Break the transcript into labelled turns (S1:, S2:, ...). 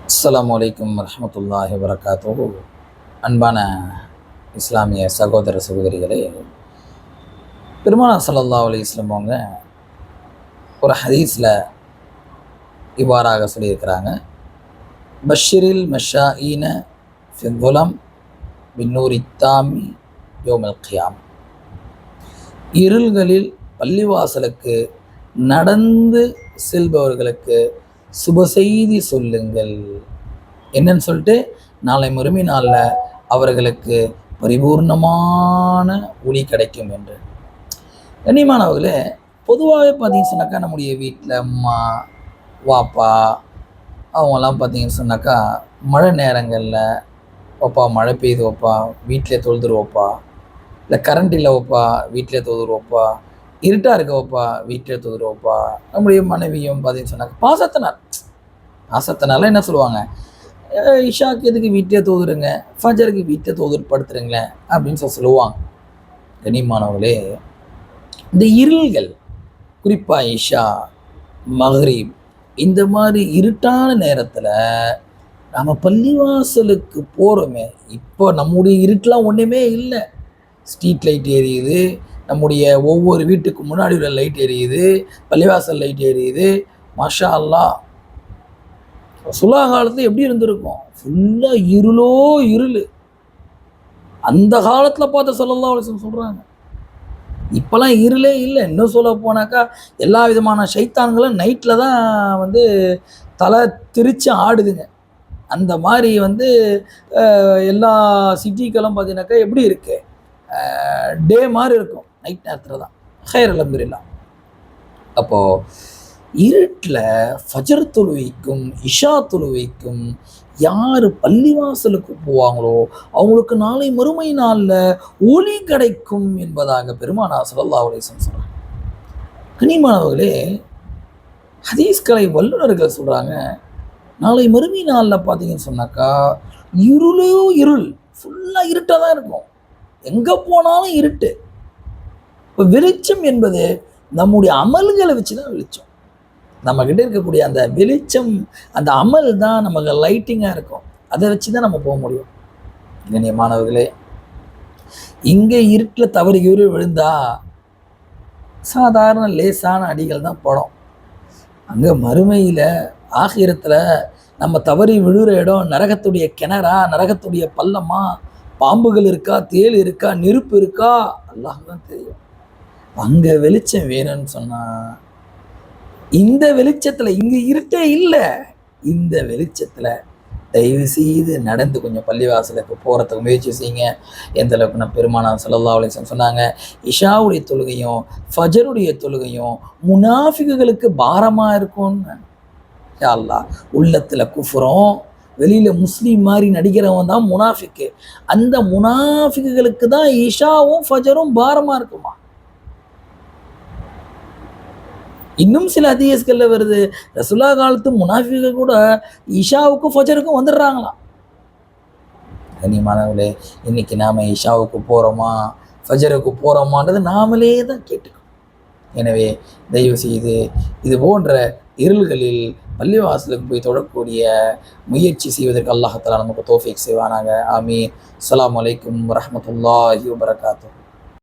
S1: அஸ்ஸலாமு அலைக்கும் வரஹ்மத்துல்லாஹி வபரகாத்துஹு. அன்பான இஸ்லாமிய சகோதர சகோதரிகளே, பெருமானார் ஸல்லல்லாஹு அலைஹி வஸல்லம் அவங்க ஒரு ஹதீஸில் இவ்வாறாக சொல்லியிருக்கிறாங்க, பஷ்ஷிரில் மஷாஈன ஃபில் பின்னூரி தாமி யோமல் கியாம். இருள்களில் பள்ளிவாசலுக்கு நடந்து செல்பவர்களுக்கு சுப செய்தி சொல்லுங்கள். என்னன்னு சொல்லிட்டு, நாளை மறுமை நாளில் அவர்களுக்கு பரிபூர்ணமான ஒளி கிடைக்கும் என்று. கண்ணியமானவர்களே, பொதுவாகவே பார்த்தீங்கன்னு சொன்னாக்கா, நம்முடைய வீட்டில் அம்மா வாப்பா அவங்கெல்லாம் பார்த்தீங்கன்னு சொன்னாக்கா, மழை நேரங்களில் வைப்பா, மழை பெய்யுது வைப்பா, வீட்டிலே தொழுதுருவோப்பா, இல்லை கரண்ட் இல்லை வைப்பா, வீட்டிலே தொழுதுருவோப்பா, இருட்டாக இருக்க வைப்பா, வீட்டிலே தொழுதுருவோப்பா. நம்முடைய மனைவியும் பார்த்தீங்கன்னு சொன்னாக்கா, பாசத்தினால என்ன சொல்லுவாங்க, இஷாக்கு எதுக்கு வீட்டிலே தோதுருங்க, ஃபஜருக்கு வீட்டிலே தோதுரு படுத்துருங்களேன் அப்படின்னு சொல்லுவாங்க. கண்ணியமானவர்களே, இந்த இருள்கள் குறிப்பாக இஷா மக்ரிப் இந்த மாதிரி இருட்டான நேரத்தில் நம்ம பள்ளிவாசலுக்கு போகிறோமே, இப்போ நம்முடைய இருட்டெலாம் ஒன்றுமே இல்லை. ஸ்ட்ரீட் லைட் எரியுது, நம்முடைய ஒவ்வொரு வீட்டுக்கு முன்னாடி உள்ள லைட் எரியுது, பள்ளிவாசல் லைட் எரியுது. மாஷா அல்லாஹ். ரசூலுல்லாஹ் காலத்தில் எப்படி இருந்திருக்கும்? ஃபுல்லாக இருளோ இருள். அந்த காலத்தில் பார்த்து ஸல்லல்லாஹு அலைஹி வஸல்லம் சொல்கிறாங்க, இப்போலாம் இருளே இல்லை. இன்னும் சொல்ல போனாக்கா, எல்லா விதமான ஷைத்தான்களும் நைட்டில் தான் தலை திரிச்சு ஆடுதுங்க. அந்த மாதிரி எல்லா சிட்டிக்கெல்லாம் பார்த்தீங்கன்னாக்கா எப்படி இருக்குது, டே மாதிரி இருக்கும், நைட் நேரத்தில் தான். ஹைர் அல்ஹம்துலில்லாஹ். அப்போது இருட்டில் ஃபஜர் தொழுவைக்கும் இஷா தொழுவைக்கும் யார் பள்ளிவாசலுக்கு போவாங்களோ அவங்களுக்கு நாளை மறுமை நாளில் ஒளி கிடைக்கும் என்பதாக பெருமானார் ஸல்லல்லாஹு அலைஹி வஸல்லம் சொல்கிறாங்க. கண்ணியமானவர்களே, ஹதீஸ்கலை வல்லுநர்கள் சொல்கிறாங்க, நாளை மறுமை நாளில் பார்த்தீங்கன்னு சொன்னாக்கா இருளோ இருள், ஃபுல்லாக இருட்டாக தான் இருக்கும், எங்கே போனாலும் இருட்டு. இப்போ வெளிச்சம் என்பது நம்முடைய அமல்களை வச்சு தான் வெளிச்சம். நம்மக்கிட்ட இருக்கக்கூடிய அந்த வெளிச்சம், அந்த அமல் தான் நமக்கு லைட்டிங்காக இருக்கும். அதை வச்சு தான் நம்ம போக முடியும். கண்ணியமானவர்களே, இங்கே இருட்டில் தவறி விழுந்தா சாதாரண லேசான அடிகள் தான் படும். அங்கே மறுமையில் ஆகிரத்தில் நம்ம தவறி விழுகிற இடம் நரகத்துடைய கிணறா, நரகத்துடைய பள்ளமா, பாம்புகள் இருக்கா, தேள் இருக்கா, நெருப்பு இருக்கா, அல்லாஹ் தான் தெரியும். அங்கே வெளிச்சம் வேணும்னு சொன்னால், இந்த வெளிச்சத்தில், இங்கே இருட்டே இல்லை, இந்த வெளிச்சத்தில் தயவு செய்து நடந்து கொஞ்சம் பள்ளிவாசலுக்கு போகிறதுக்கு முயற்சி செய்யுங்க. எந்த அளவுக்கு நான் பெருமானார் ஸல்லல்லாஹு அலைஹி வஸல்லம் சொன்னாங்க, இஷாவுடைய தொழுகையும் ஃபஜருடைய தொழுகையும் முனாஃபிக்குகளுக்கு பாரமாக இருக்கும்னு. யா அல்லாஹ், உள்ளத்தில் குஃப்ரும் வெளியில் முஸ்லீம் மாதிரி நடிக்கிறவன் தான் முனாஃபிக்கு. அந்த முனாஃபிக்குகளுக்கு தான் இஷாவும் ஃபஜரும் பாரமாக இருக்குமா. இன்னும் சில ஹதீஸ்களில் வருது, ரசூலுல்லாஹ் காலத்து முனாஃபிக்குகள் கூட இஷாவுக்கும் ஃபஜருக்கும் வந்துடுறாங்களாம். கண்ணியமானவர்களே, இன்னைக்கு நாம் இஷாவுக்கு போகிறோமா ஃபஜருக்கு போகிறோமான்றது நாமளே தான் கேட்டுக்கணும். எனவே தயவு செய்து இது போன்ற இருள்களில் பள்ளிவாசலுக்கு போய் தொடரக்கூடிய முயற்சி செய்வதற்கு அல்லாஹ் தஆலா நமக்கு தௌஃபீக் செய்வானாக. ஆமீன். அஸ்ஸலாமு அலைக்கும் வரஹ்மத்துல்லாஹி வபரகாத்துஹு.